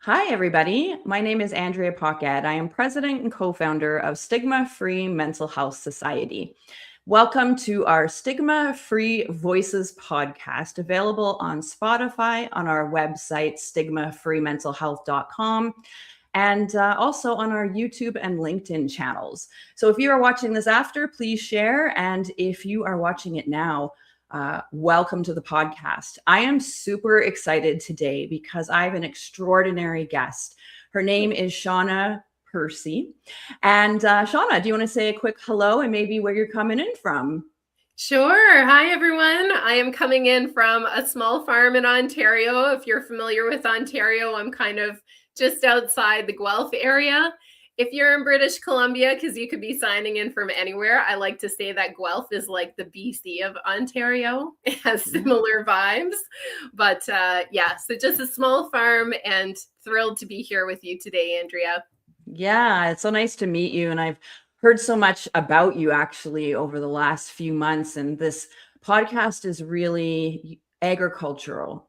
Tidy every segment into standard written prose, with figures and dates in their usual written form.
Hi, everybody. My name is Andrea Paquette. I am president and co-founder of Stigma-Free Mental Health Society. Welcome to our Stigma-Free Voices podcast, available on Spotify, on our website, stigmafreementalhealth.com, and also on our YouTube and LinkedIn channels. So if you are watching this after, please share. And if you are watching it now, welcome to the podcast. I am super excited today because I have an extraordinary guest. Her name is Shawna Percy. And Shawna, do you want to say a quick hello and maybe where you're coming in from? Sure. Hi, everyone. I am coming in from a small farm in Ontario. If you're familiar with Ontario, I'm kind of just outside the Guelph area. If you're in British Columbia, because you could be signing in from anywhere, I like to say that Guelph is like the BC of Ontario. It has similar vibes. But yeah, so just a small farm and thrilled to be here with you today, Andrea. Yeah, it's so nice to meet you. And I've heard so much about you actually over the last few months. And this podcast is really agricultural,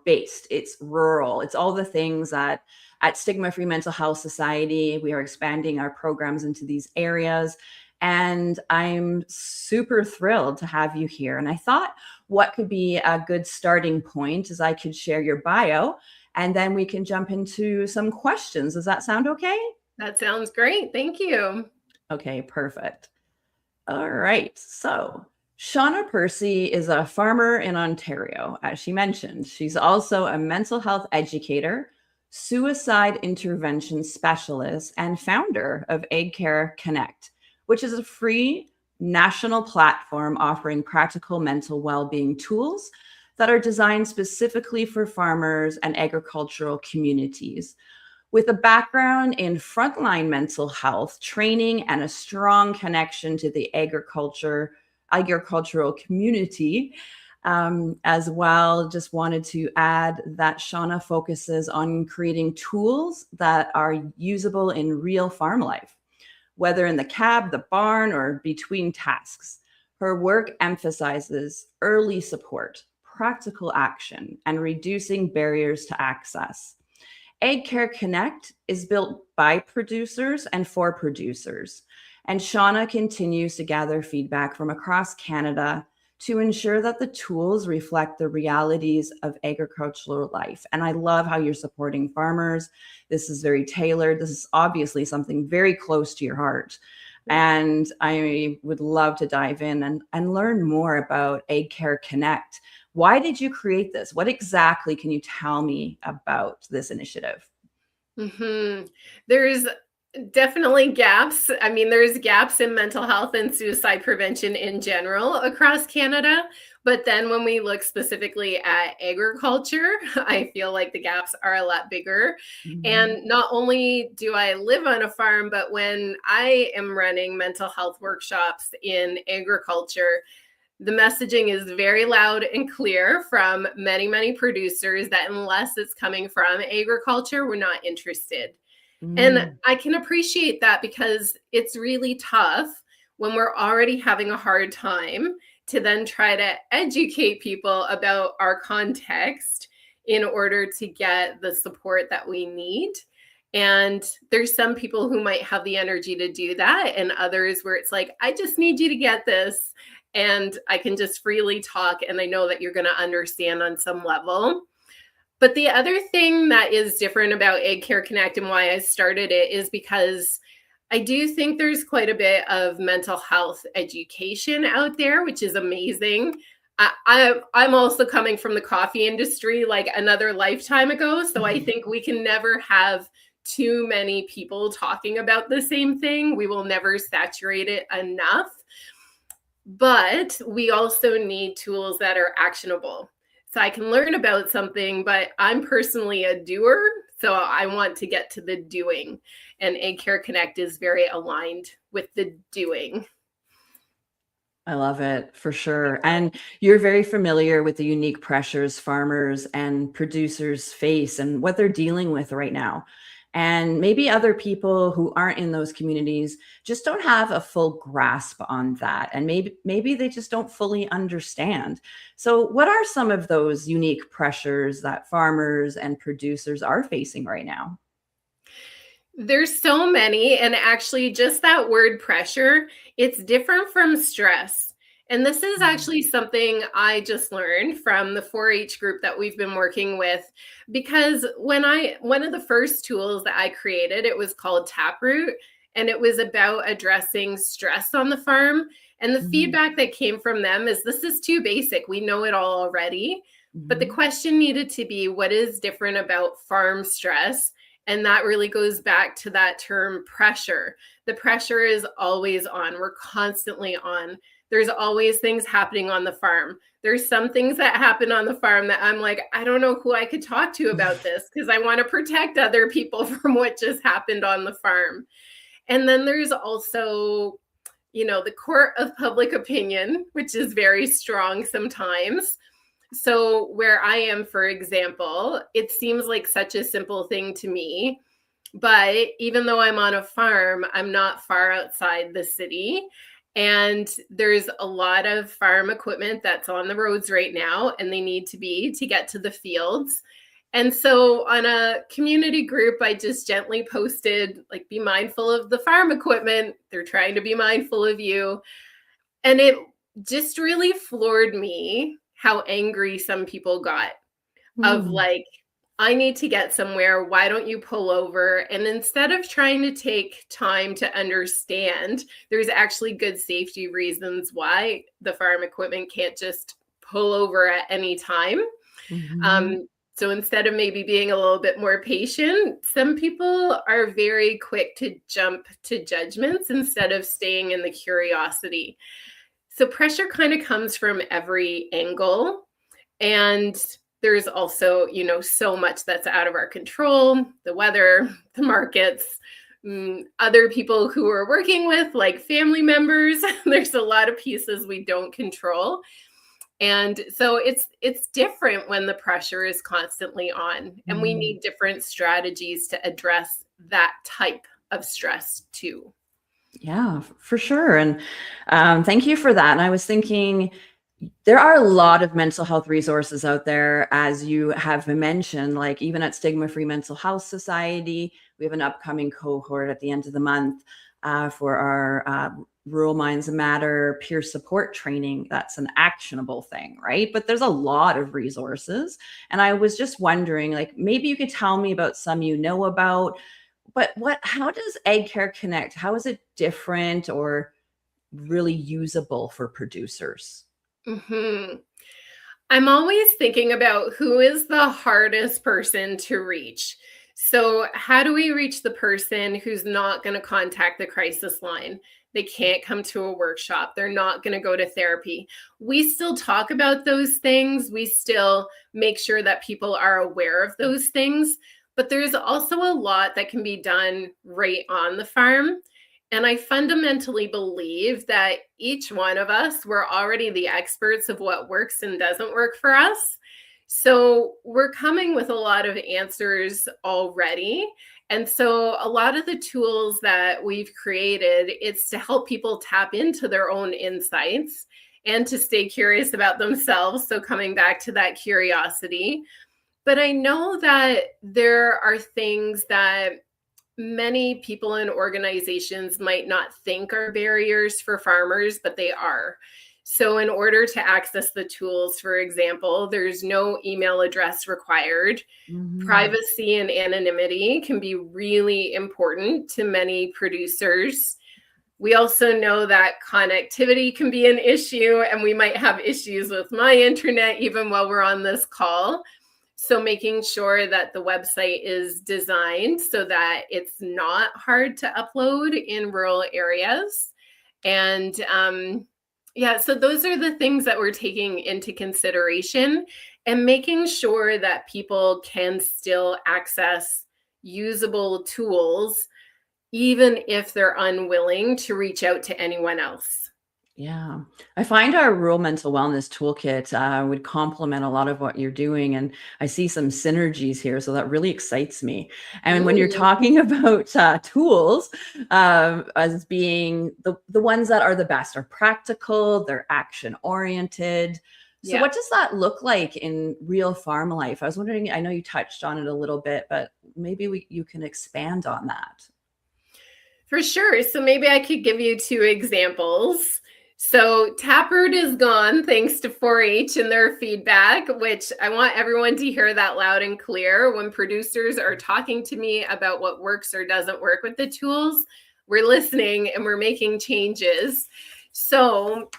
based. It's rural. It's all the things that at Stigma Free Mental Health Society, we are expanding our programs into these areas. And I'm super thrilled to have you here. And I thought what could be a good starting point is I could share your bio and then we can jump into some questions. Does that sound okay? That sounds great. Thank you. Okay, perfect. All right. So, Shawna Percy is a farmer in Ontario, as she mentioned. She's also a mental health educator, suicide intervention specialist, and founder of Egg Care Connect, which is a free national platform offering practical mental well-being tools that are designed specifically for farmers and agricultural communities. With a background in frontline mental health training and a strong connection to the agricultural community, as well, just wanted to add that Shawna focuses on creating tools that are usable in real farm life, whether in the cab, the barn, or between tasks. Her work emphasizes early support, practical action, and reducing barriers to access. Egg Care Connect is built by producers and for producers. And Shawna continues to gather feedback from across Canada to ensure that the tools reflect the realities of agricultural life. And I love how you're supporting farmers. This is very tailored. This is obviously something very close to your heart. And I would love to dive in and learn more about Egg Care Connect. Why did you create this? What exactly can you tell me about this initiative? There's definitely gaps. I mean, there's gaps in mental health and suicide prevention in general across Canada. But then when we look specifically at agriculture, I feel like the gaps are a lot bigger. And not only do I live on a farm, but when I am running mental health workshops in agriculture, the messaging is very loud and clear from many, many producers that unless it's coming from agriculture, we're not interested. And I can appreciate that because it's really tough when we're already having a hard time to then try to educate people about our context in order to get the support that we need. And there's some people who might have the energy to do that, and others where it's like, I just need you to get this. And I can just freely talk, and I know that you're going to understand on some level. But the other thing that is different about Egg Care Connect and why I started it is because I do think there's quite a bit of mental health education out there, which is amazing. I'm also coming from the coffee industry like another lifetime ago. So I think we can never have too many people talking about the same thing. We will never saturate it enough. But we also need tools that are actionable. So I can learn about something, but I'm personally a doer. So I want to get to the doing. And Egg Care Connect is very aligned with the doing. I love it for sure. And you're very familiar with the unique pressures farmers and producers face and what they're dealing with right now. And maybe other people who aren't in those communities just don't have a full grasp on that. And maybe they just don't fully understand. So what are some of those unique pressures that farmers and producers are facing right now? There's so many, and actually just that word pressure, it's different from stress. And this is Mm. actually something I just learned from the 4-H group that we've been working with, because one of the first tools that I created, it was called TapRoot, and it was about addressing stress on the farm. And the Mhm. feedback that came from them is, this is too basic. We know it all already. But the Mhm. question needed to be, what is different about farm stress? And that really goes back to that term pressure. The pressure is always on. We're constantly on. There's always things happening on the farm. There's some things that happen on the farm that I'm like, I don't know who I could talk to about this, because I want to protect other people from what just happened on the farm. And then there's also, the court of public opinion, which is very strong sometimes. So, where I am, for example, it seems like such a simple thing to me. But even though I'm on a farm, I'm not far outside the city. And there's a lot of farm equipment that's on the roads right now, and they need to be to get to the fields. And so on a community group, I just gently posted, like, be mindful of the farm equipment. They're trying to be mindful of you. And it just really floored me how angry some people got, of Mm. like, I need to get somewhere. Why don't you pull over? And instead of trying to take time to understand, there's actually good safety reasons why the farm equipment can't just pull over at any time. Mhm. So instead of maybe being a little bit more patient, some people are very quick to jump to judgments instead of staying in the curiosity. So pressure kind of comes from every angle. And there's also, so much that's out of our control: the weather, the markets, other people who we're working with, like family members. There's a lot of pieces we don't control. And so it's different when the pressure is constantly on, and we Mm. need different strategies to address that type of stress too. Yeah, for sure. And thank you for that. And I was thinking, there are a lot of mental health resources out there, as you have mentioned, like even at Stigma-Free Mental Health Society. We have an upcoming cohort at the end of the month for our Rural Minds Matter peer support training. That's an actionable thing, right? But there's a lot of resources. And I was just wondering, like, maybe you could tell me about some you know about, but how does egg care connect? How is it different or really usable for producers? Mhm. I'm always thinking about who is the hardest person to reach. So, how do we reach the person who's not going to contact the crisis line? They can't come to a workshop. They're not going to go to therapy. We still talk about those things. We still make sure that people are aware of those things. But there's also a lot that can be done right on the farm. And I fundamentally believe that each one of us, we're already the experts of what works and doesn't work for us. So we're coming with a lot of answers already. And so a lot of the tools that we've created, it's to help people tap into their own insights and to stay curious about themselves. So coming back to that curiosity. But I know that there are things that many people and organizations might not think are barriers for farmers, but they are. So, in order to access the tools, for example, there's no email address required. Mhm. Privacy and anonymity can be really important to many producers. We also know that connectivity can be an issue, and we might have issues with my internet even while we're on this call. So making sure that the website is designed so that it's not hard to upload in rural areas. And yeah, so those are the things that we're taking into consideration, and making sure that people can still access usable tools, even if they're unwilling to reach out to anyone else. Yeah, I find our rural mental wellness toolkit would complement a lot of what you're doing. And I see some synergies here. So that really excites me. And when you're Mm, talking about tools as being the ones that are the best, are practical, they're action oriented. So yeah. what does that look like in real farm life? I was wondering, I know you touched on it a little bit, but maybe you can expand on that. For sure. So maybe I could give you two examples. So TapRoot is gone thanks to 4-H and their feedback, which I want everyone to hear that loud and clear. When producers are talking to me about what works or doesn't work with the tools, we're listening and we're making changes. So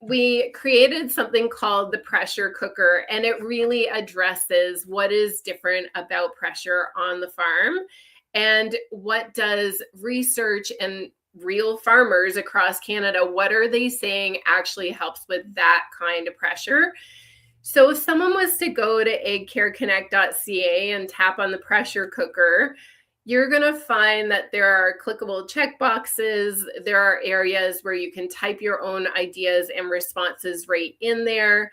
we created something called the pressure cooker, and it really addresses what is different about pressure on the farm. And what does research and real farmers across Canada, what are they saying actually helps with that kind of pressure? So if someone was to go to eggcareconnect.ca and tap on the pressure cooker, you're going to find that there are clickable checkboxes. There are areas where you can type your own ideas and responses right in there.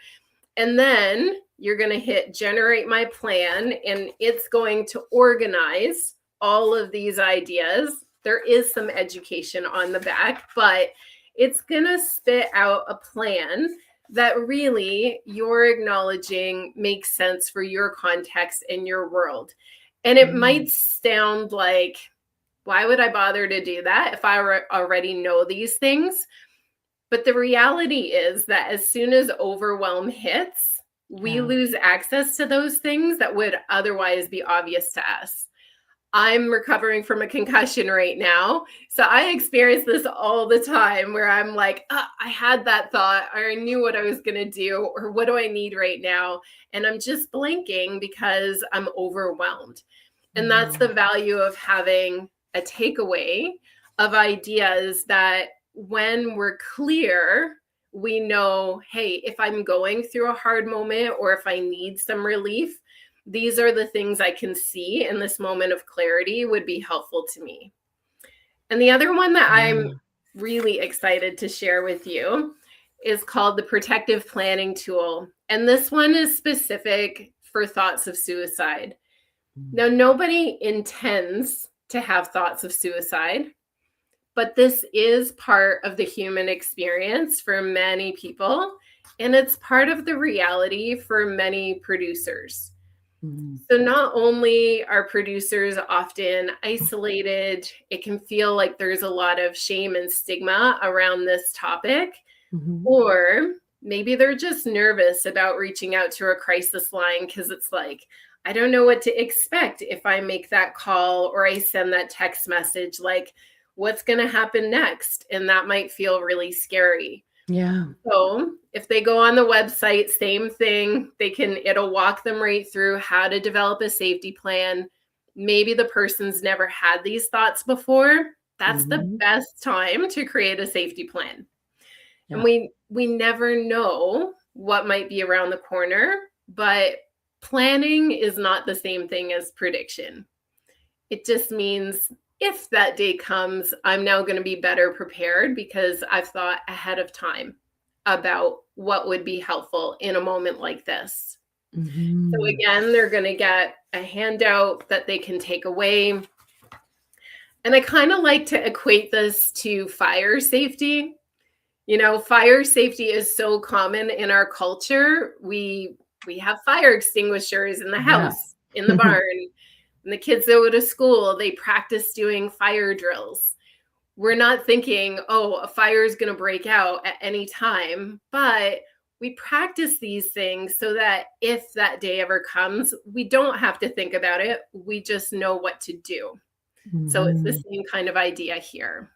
And then you're going to hit generate my plan, and it's going to organize all of these ideas. There is some education on the back, but it's going to spit out a plan that really you're acknowledging makes sense for your context and your world. And it might sound like, why would I bother to do that if I already know these things? But the reality is that as soon as overwhelm hits, we Yeah. lose access to those things that would otherwise be obvious to us. I'm recovering from a concussion right now. So I experience this all the time where I'm like, I had that thought, or I knew what I was going to do, or what do I need right now? And I'm just blanking because I'm overwhelmed. And that's the value of having a takeaway of ideas that when we're clear, we know, hey, if I'm going through a hard moment or if I need some relief, these are the things I can see in this moment of clarity would be helpful to me. And the other one that I'm really excited to share with you is called the protective planning tool. And this one is specific for thoughts of suicide. Now, nobody intends to have thoughts of suicide, but this is part of the human experience for many people, and it's part of the reality for many producers. So not only are producers often isolated, it can feel like there's a lot of shame and stigma around this topic, or maybe they're just nervous about reaching out to a crisis line because it's like, I don't know what to expect if I make that call or I send that text message, like what's going to happen next? And that might feel really scary. Yeah. So if they go on the website, same thing, it'll walk them right through how to develop a safety plan. Maybe the person's never had these thoughts before. That's the best time to create a safety plan. Yeah. And we never know what might be around the corner, but planning is not the same thing as prediction. It just means if that day comes, I'm now going to be better prepared because I've thought ahead of time about what would be helpful in a moment like this. So again, they're going to get a handout that they can take away. And I kind of like to equate this to fire safety. You know, fire safety is so common in our culture. We have fire extinguishers in the house, in the barn. When the kids go to school, they practice doing fire drills. We're not thinking, oh, a fire is going to break out at any time, but we practice these things so that if that day ever comes, we don't have to think about it. We just know what to do. So it's the same kind of idea here.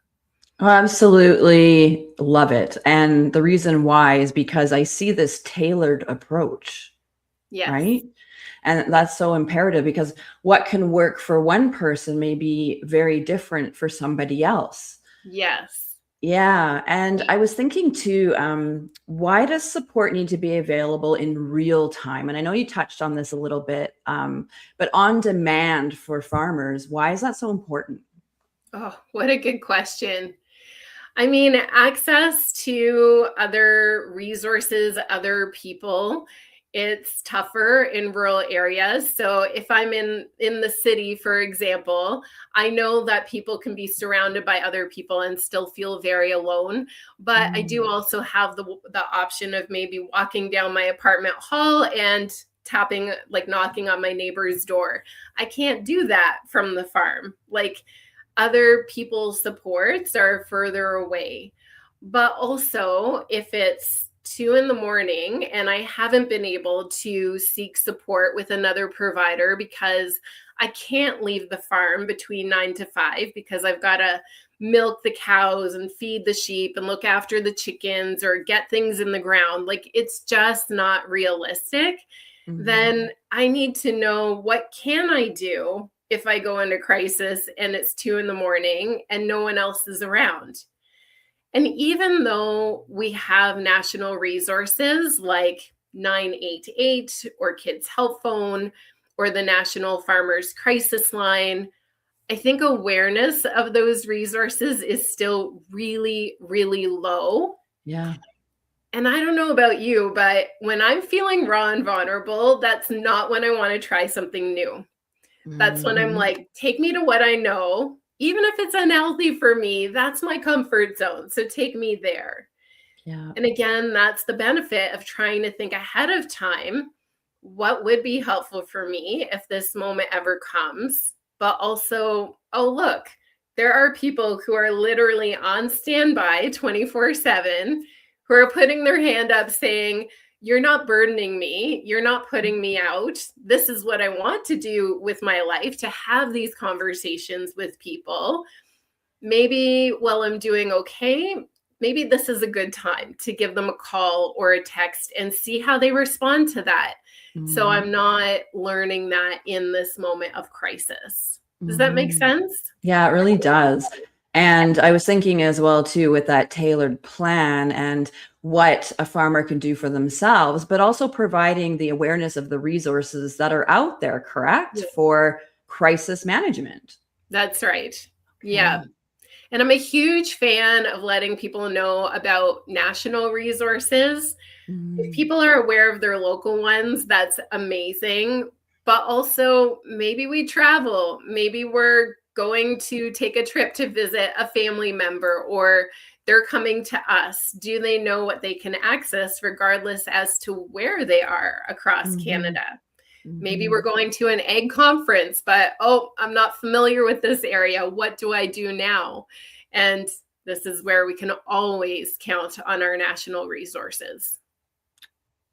Oh, absolutely love it. And the reason why is because I see this tailored approach, Yes. right? And that's so imperative because what can work for one person may be very different for somebody else. Yes. Yeah. And I was thinking too, why does support need to be available in real time? And I know you touched on this a little bit, but on demand for farmers, why is that so important? Oh, what a good question. I mean, access to other resources, other people, it's tougher in rural areas. So if I'm in the city, for example, I know that people can be surrounded by other people and still feel very alone. But I do Mm. also have the option of maybe walking down my apartment hall and tapping, like knocking on my neighbor's door. I can't do that from the farm. Like, other people's supports are further away. But also, if it's 2 in the morning and I haven't been able to seek support with another provider because I can't leave the farm between 9 to 5 because I've got to milk the cows and feed the sheep and look after the chickens or get things in the ground, like it's just not realistic, Mhm. then I need to know, what can I do if I go into crisis and it's 2 in the morning and no one else is around? And even though we have national resources like 988 or Kids Help Phone or the National Farmers Crisis Line, I think awareness of those resources is still really, really low. Yeah. And I don't know about you, but when I'm feeling raw and vulnerable, that's not when I want to try something new. That's when I'm Mhm. like, take me to what I know. Even if it's unhealthy for me, that's my comfort zone. So take me there. Yeah. And again, that's the benefit of trying to think ahead of time. What would be helpful for me if this moment ever comes? But also, oh, look, there are people who are literally on standby 24/7 who are putting their hand up saying, you're not burdening me. You're not putting me out. This is what I want to do with my life, to have these conversations with people. Maybe while I'm doing okay, maybe this is a good time to give them a call or a text and see how they respond to that. So Mhm. I'm not learning that in this moment of crisis. Does that make Mhm. sense? Yeah, it really does. And I was thinking as well too with that tailored plan and what a farmer can do for themselves, but also providing the awareness of the resources that are out there, correct? Yeah, For crisis management. that's right. Okay. Yeah. And I'm a huge fan of letting people know about national resources. If Mm. people are aware of their local ones, that's amazing. But also, maybe we travel. Maybe we're going to take a trip to visit a family member, or they're coming to us. Do they know what they can access, regardless as to where they are across Mhm. Canada? Maybe we're Mhm. going to an egg conference, but oh, I'm not familiar with this area. What do I do now? And this is where we can always count on our national resources.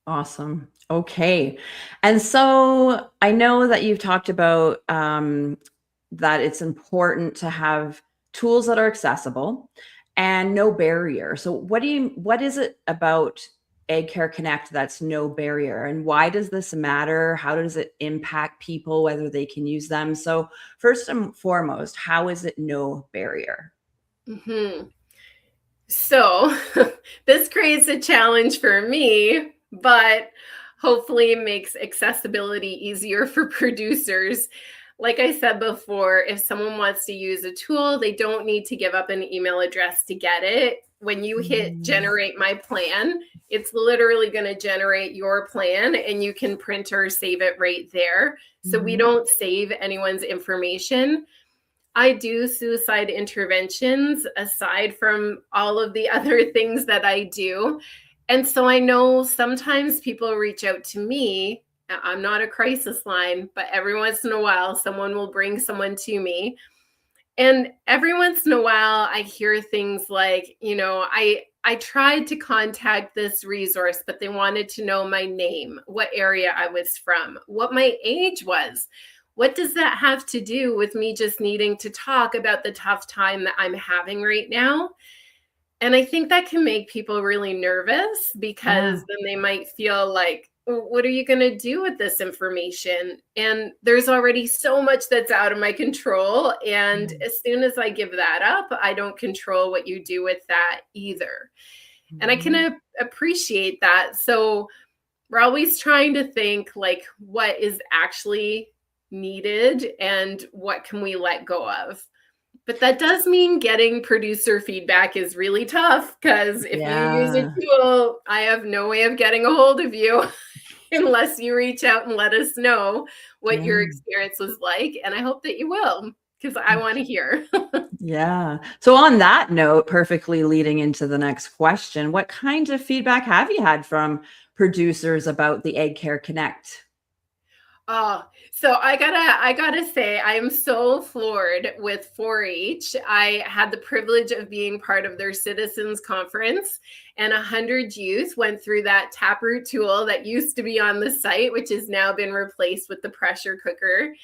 Awesome. Okay. And so I know that you've talked about that it's important to have tools that are accessible and no barrier. So what is it about Egg Care Connect that's no barrier? And why does this matter? How does it impact people, whether they can use them? So first and foremost, how is it no barrier? Mhm. So this creates a challenge for me, but hopefully makes accessibility easier for producers. Like I said before, if someone wants to use a tool, they don't need to give up an email address to get it. When you hit Mhm. generate my plan, it's literally going to generate your plan and you can print or save it right there. So we Mhm. don't save anyone's information. I do suicide interventions aside from all of the other things that I do. And so I know sometimes people reach out to me. I'm not a crisis line, but every once in a while, someone will bring someone to me. And every once in a while, I hear things like, I tried to contact this resource, but they wanted to know my name, what area I was from, what my age was. What does that have to do with me just needing to talk about the tough time that I'm having right now? And I think that can make people really nervous, because Yeah. then they might feel like, what are you going to do with this information? And there's already so much that's out of my control. And Mm. as soon as I give that up, I don't control what you do with that either. And I can Mhm. appreciate that. So we're always trying to think, like, what is actually needed and what can we let go of? But that does mean getting producer feedback is really tough, because if you use a Yeah. tool, I have no way of getting a hold of you unless you reach out and let us know what Yeah. your experience was like. And I hope that you will, because I want to hear. Yeah. So on that note, perfectly leading into the next question, what kind of feedback have you had from producers about the Egg Care Connect? Oh, so I gotta say, I am so floored with 4-H. I had the privilege of being part of their citizens conference, and 100 youth went through that TapRoot tool that used to be on the site, which has now been replaced with the pressure cooker.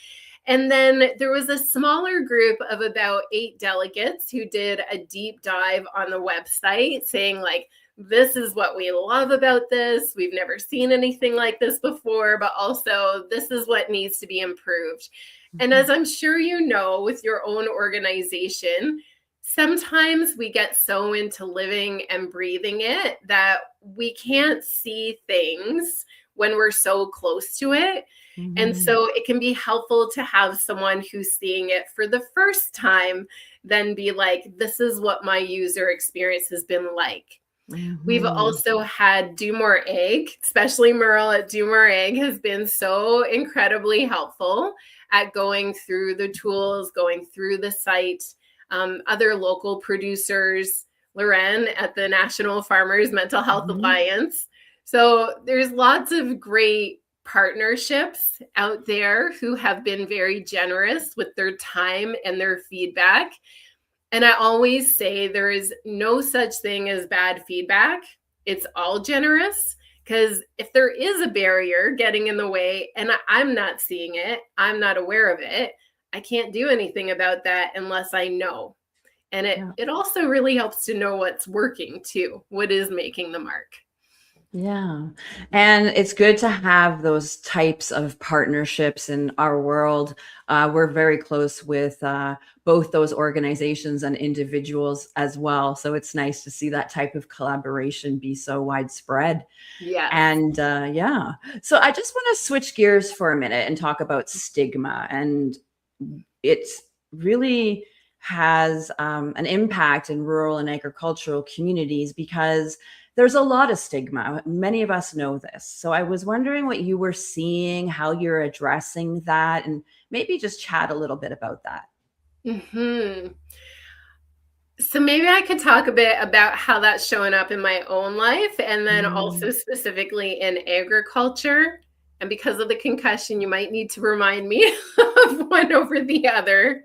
And then there was a smaller group of about 8 delegates who did a deep dive on the website, saying like, this is what we love about this. We've never seen anything like this before, but also this is what needs to be improved. And as I'm sure you know, with your own organization, sometimes we get so into living and breathing it that we can't see things when we're so close to it. And Mhm. so it can be helpful to have someone who's seeing it for the first time, then be like, this is what my user experience has been like. We've Mhm. also had Do More Egg, especially Merle at Do More Egg has been so incredibly helpful at going through the tools, going through the site. Other local producers, Loren at the National Farmers Mental Health Mhm. Alliance. So there's lots of great partnerships out there who have been very generous with their time and their feedback. And I always say there is no such thing as bad feedback. It's all generous, because if there is a barrier getting in the way and I'm not seeing it, I'm not aware of it, I can't do anything about that unless I know. And Yeah. it also really helps to know what's working too, what is making the mark. Yeah. And it's good to have those types of partnerships in our world. We're very close with both those organizations and individuals as well. So it's nice to see that type of collaboration be so widespread. Yes. And yeah, so I just want to switch gears for a minute and talk about stigma. And it really has an impact in rural and agricultural communities because there's a lot of stigma. Many of us know this. So I was wondering what you were seeing, how you're addressing that, and maybe just chat a little bit about that. Hmm. So maybe I could talk a bit about how that's showing up in my own life, and then also Mm, specifically in agriculture. And because of the concussion, you might need to remind me of one over the other.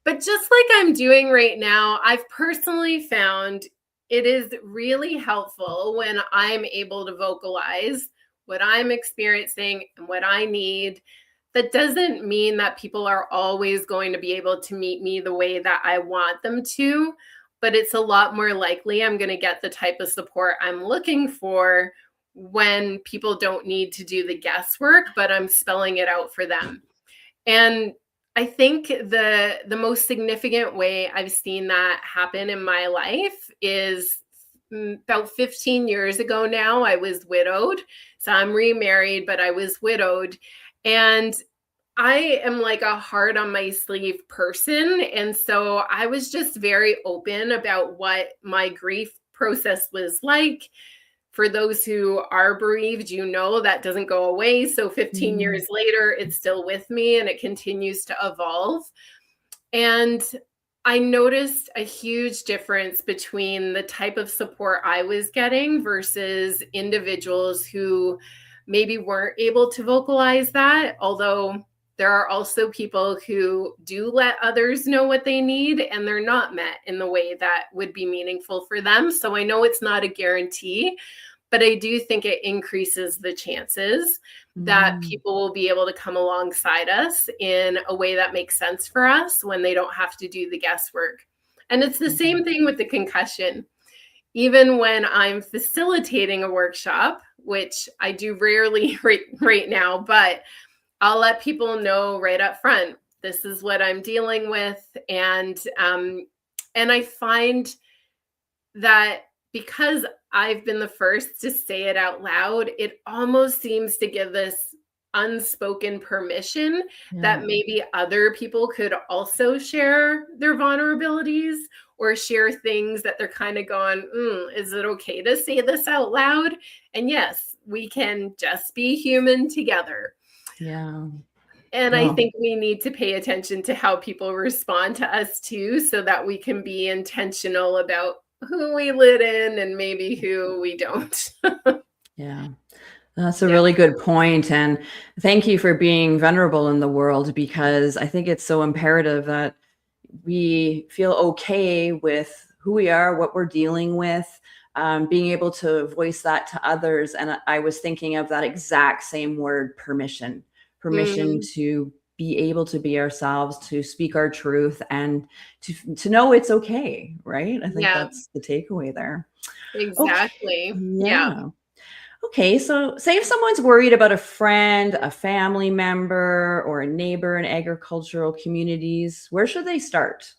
But just like I'm doing right now, I've personally found it is really helpful when I'm able to vocalize what I'm experiencing and what I need. That doesn't mean that people are always going to be able to meet me the way that I want them to, but it's a lot more likely I'm going to get the type of support I'm looking for when people don't need to do the guesswork, but I'm spelling it out for them. And I think the most significant way I've seen that happen in my life is about 15 years ago now. I was widowed. So I'm remarried, but I was widowed. And I am like a hard on my sleeve person. And so I was just very open about what my grief process was like. For those who are bereaved, you know that doesn't go away. So 15 mm, years later, it's still with me and it continues to evolve. And I noticed a huge difference between the type of support I was getting versus individuals who maybe weren't able to vocalize that. Although there are also people who do let others know what they need and they're not met in the way that would be meaningful for them. So I know it's not a guarantee, but I do think it increases the chances that mm, people will be able to come alongside us in a way that makes sense for us when they don't have to do the guesswork. And it's the mm, same thing with the concussion. Even when I'm facilitating a workshop, which I do rarely right now, but I'll let people know right up front, this is what I'm dealing with. And I find that because I've been the first to say it out loud, it almost seems to give this unspoken permission Yeah. that maybe other people could also share their vulnerabilities or share things that they're kind of going, is it okay to say this out loud? And yes, we can just be human together. Yeah. And I No. think we need to pay attention to how people respond to us too, so that we can be intentional about who we let in and maybe who we don't. Yeah. That's a Yeah. really good point. And thank you for being vulnerable in the world, because I think it's so imperative that we feel okay with who we are, what we're dealing with, being able to voice that to others. And I was thinking of that exact same word, permission, permission Mm, to be able to be ourselves, to speak our truth, and to know it's okay. Right. I think yeah, that's the takeaway there. Okay. exactly. Yeah. Yeah. Okay, so say if someone's worried about a friend, a family member, or a neighbor in agricultural communities, where should they start?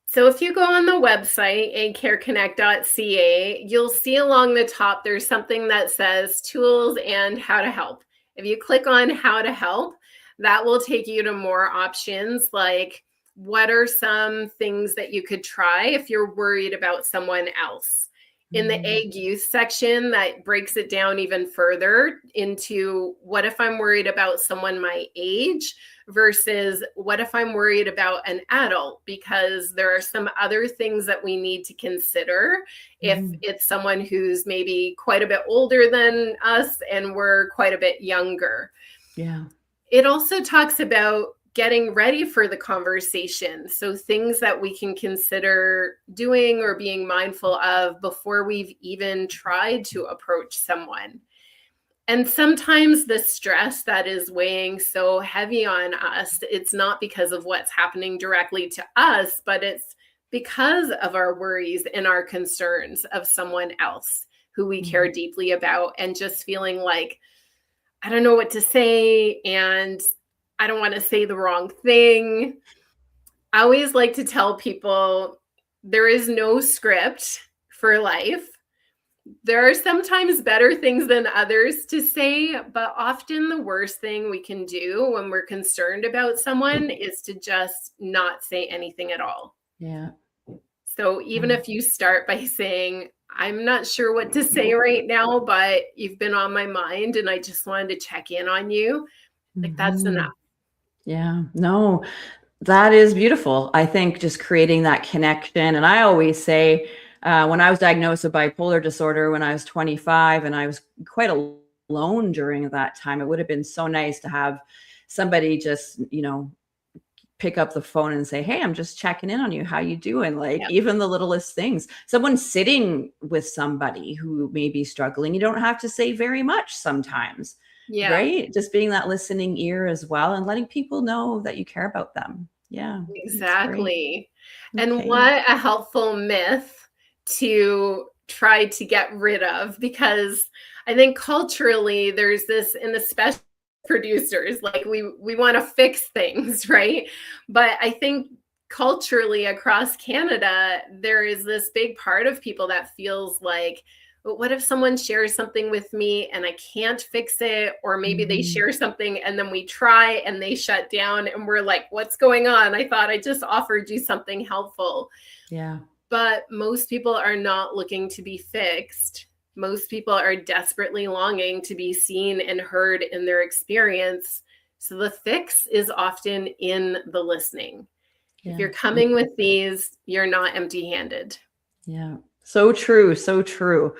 So if you go on the website, agcareconnect.ca, you'll see along the top there's something that says tools and how to help. If you click on how to help, that will take you to more options, like what are some things that you could try if you're worried about someone else. In the Mm, egg use section, that breaks it down even further into what if I'm worried about someone my age versus what if I'm worried about an adult, because there are some other things that we need to consider if mhm. it's someone who's maybe quite a bit older than us and we're quite a bit younger. Yeah. It also talks about getting ready for the conversation. So, things that we can consider doing or being mindful of before we've even tried to approach someone. And sometimes the stress that is weighing so heavy on us, it's not because of what's happening directly to us, but it's because of our worries and our concerns of someone else who we care Mhm. deeply about, and just feeling like, I don't know what to say, and I don't want to say the wrong thing. I always like to tell people there is no script for life. There are sometimes better things than others to say, but often the worst thing we can do when we're concerned about someone is to just not say anything at all. Yeah. So even Um, if you start by saying, I'm not sure what to say right now, but you've been on my mind and I just wanted to check in on you, like that's mhm. enough. Yeah. No, that is beautiful. I think just creating that connection. And I always say, when I was diagnosed with bipolar disorder when I was 25, and I was quite alone during that time, it would have been so nice to have somebody just, pick up the phone and say, "Hey, I'm just checking in on you. How you doing?" Like Yeah. even the littlest things. Someone sitting with somebody who may be struggling, you don't have to say very much sometimes, Yeah. right? Just being that listening ear as well and letting people know that you care about them. Yeah, that's great. Exactly. And Okay. what a helpful myth to try to get rid of, because I think culturally there's this, and especially producers, like we want to fix things, right? But I think culturally across Canada there is this big part of people that feels like, but what if someone shares something with me and I can't fix it? Or maybe they Mhm. share something and then we try and they shut down and we're like, what's going on? I thought I just offered you something helpful. Yeah. But most people are not looking to be fixed. Most people are desperately longing to be seen and heard in their experience. So the fix is often in the listening. If Yeah. you're coming with these, you're not empty handed. Yeah. So true. So true.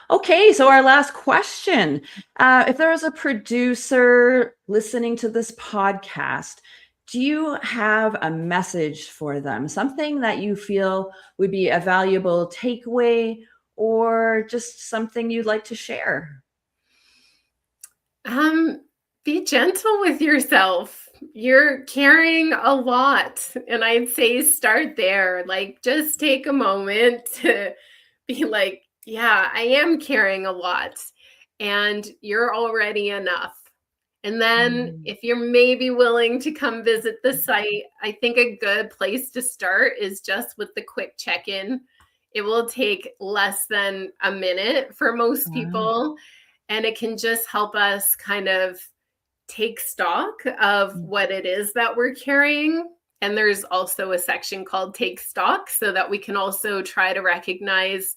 Okay. So, our last question, if there was a producer listening to this podcast, do you have a message for them? Something that you feel would be a valuable takeaway, or just something you'd like to share? Um, be gentle with yourself. You're carrying a lot. And I'd say start there. Like, just take a moment to be like, yeah, I am carrying a lot. And you're already enough. And then, Mm, if you're maybe willing to come visit the site, I think a good place to start is just with the quick check in. It will take less than a minute for most wow. people, And it can just help us kind of take stock of what it is that we're carrying. And there's also a section called Take Stock, so that we can also try to recognize,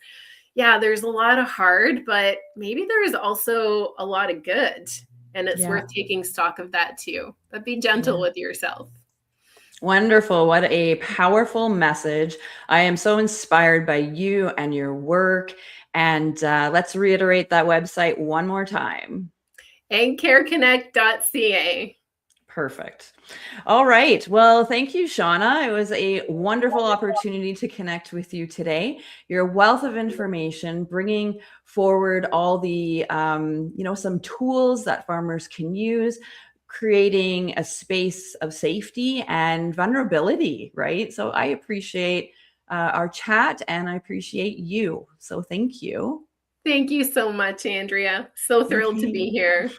yeah, there's a lot of hard, but maybe there's also a lot of good. And it's worth taking stock of that too. But be gentle with yourself. Wonderful. What a powerful message. I am so inspired by you and your work. And let's reiterate that website one more time. AndCareConnect.ca. Perfect. All right. Well, thank you, Shawna. It was a wonderful opportunity to connect with you today. Your wealth of information, bringing forward all the, some tools that farmers can use, creating a space of safety and vulnerability, right? So I appreciate our chat, and I appreciate you. So thank you. Thank you so much, Andrea. So thrilled to be here.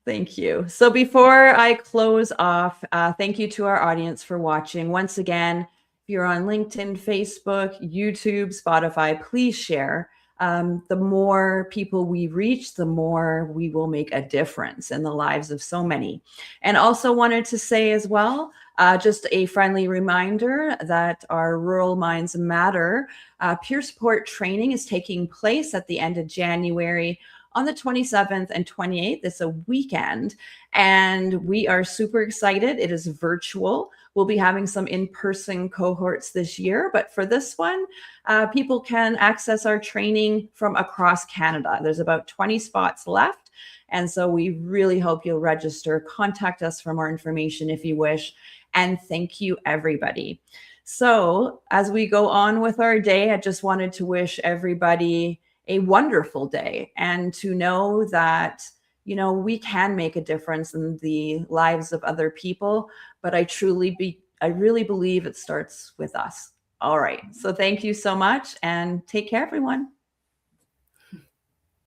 Thank you. So before I close off, thank you to our audience for watching. Once again, if you're on LinkedIn, Facebook, YouTube, Spotify, please share. The more people we reach, the more we will make a difference in the lives of so many. And also wanted to say as well, just a friendly reminder that our Rural Minds Matter peer support training is taking place at the end of January on the 27th and 28th. It's a weekend, and we are super excited. It is virtual. We'll be having some in-person cohorts this year, but for this one, people can access our training from across Canada. There's about 20 spots left, and so we really hope you'll register. Contact us for more information if you wish, and thank you, everybody. So as we go on with our day, I just wanted to wish everybody a wonderful day, and to know that, we can make a difference in the lives of other people. But I really believe it starts with us. All right. So thank you so much, and take care, everyone.